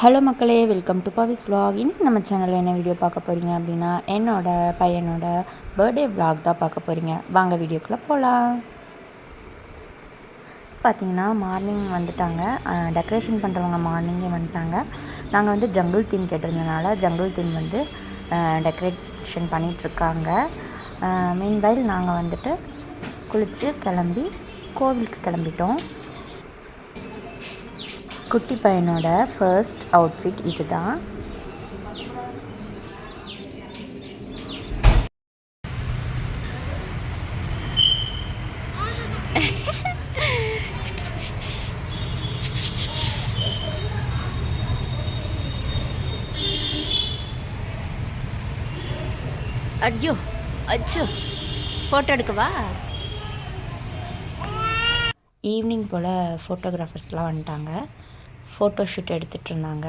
Hello மக்களே, welcome to Pavis vlog. இன்றைக்கி நம்ம சேனலில் என்ன வீடியோ பார்க்க போகிறீங்க அப்படின்னா, என்னோட பையனோட பர்த்டே vlog தான் பார்க்க போகிறீங்க. வாங்க வீடியோக்குள்ளே போகலாம். பார்த்திங்கன்னா மார்னிங் வந்துட்டாங்க, டெக்கரேஷன் பண்ணுறவங்க மார்னிங்கே வந்துட்டாங்க. நாங்கள் வந்து ஜங்கிள் தீம் கேட்டிருந்தனால ஜங்கிள் தீம் வந்து டெக்கரேஷன் பண்ணிகிட்ருக்காங்க. மீன்வைல் நாங்கள் வந்துட்டு குளித்து கிளம்பி கோவிலுக்கு கிளம்பிட்டோம். குட்டி பையனோட ஃபர்ஸ்ட் அவுட்ஃபிட் இது தான். ஐயோ அச்சோ, ஃபோட்டோ எடுக்கவா? ஈவினிங் போல் ஃபோட்டோகிராஃபர்ஸ்லாம் வந்துட்டாங்க. ஃபோட்டோ ஷூட் எடுத்துகிட்டு இருந்தாங்க.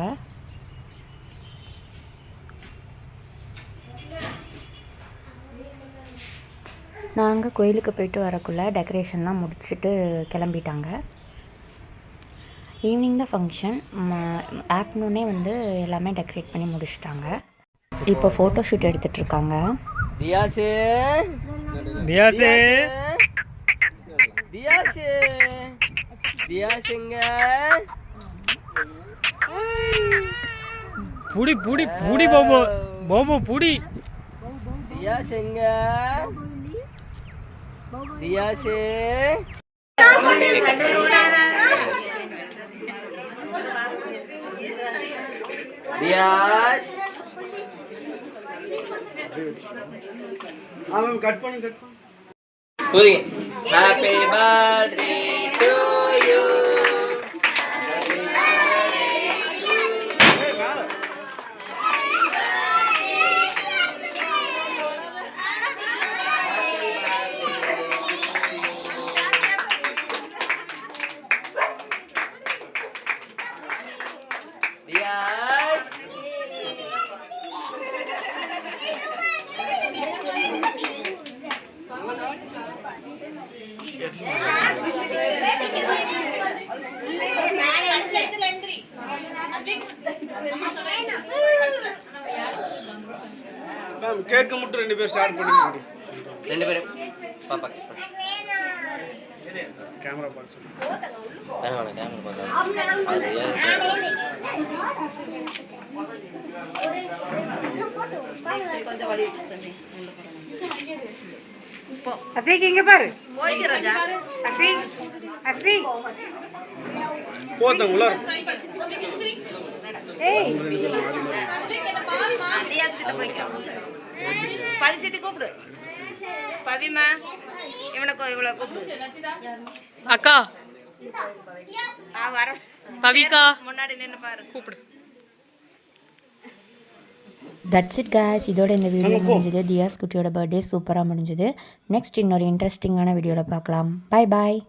நாங்கள் கோயிலுக்கு போயிட்டு வரக்குள்ளே டெக்கரேஷன்லாம் முடிச்சுட்டு கிளம்பிட்டாங்க. ஈவினிங் தான் ஃபங்க்ஷன். ஆஃப்டர்நூனே வந்து எல்லாமே டெக்கரேட் பண்ணி முடிச்சிட்டாங்க. இப்போ ஃபோட்டோ ஷூட் எடுத்துகிட்ருக்காங்க. தியாசே தியாசே தியாசே தியாசேங்க புடி புடி புடி பாபு பாபு புடி தியாசேங்க தியாசே தியாஸ் அவன் கட் பண்ணு புரியுங்க. Happy birthday to you. தியாஸ் கேக்க மட்டும் 2 பேர் ஷேர் பண்ணிங்க. 2 பேரும் பாப்பா கேமரா பார்த்து சொல்லு. வேணாம் கேமரா அஃபீக் இங்க பாரு. போய்ங்க ராஜா. அஃபீக் அஃபீக் போதங்களா. ஏய் டியாஸ் கிட்ட போய்க்க. பவிசிட்டி கூப்பிடு. பவிமா இவள கூப்பிடு. அக்கா வர பவிகா முன்னாடி நின்னு பாரு, கூப்பிடு. That's it guys. இதோட இந்த வீடியோ முடிஞ்சது. தியாஸ் குட்டியோட பர்த்டே சூப்பராக முடிஞ்சது. நெக்ஸ்ட் இன்னொரு இன்ட்ரெஸ்டிங்கான வீடியோவில் பார்க்கலாம். Bye bye.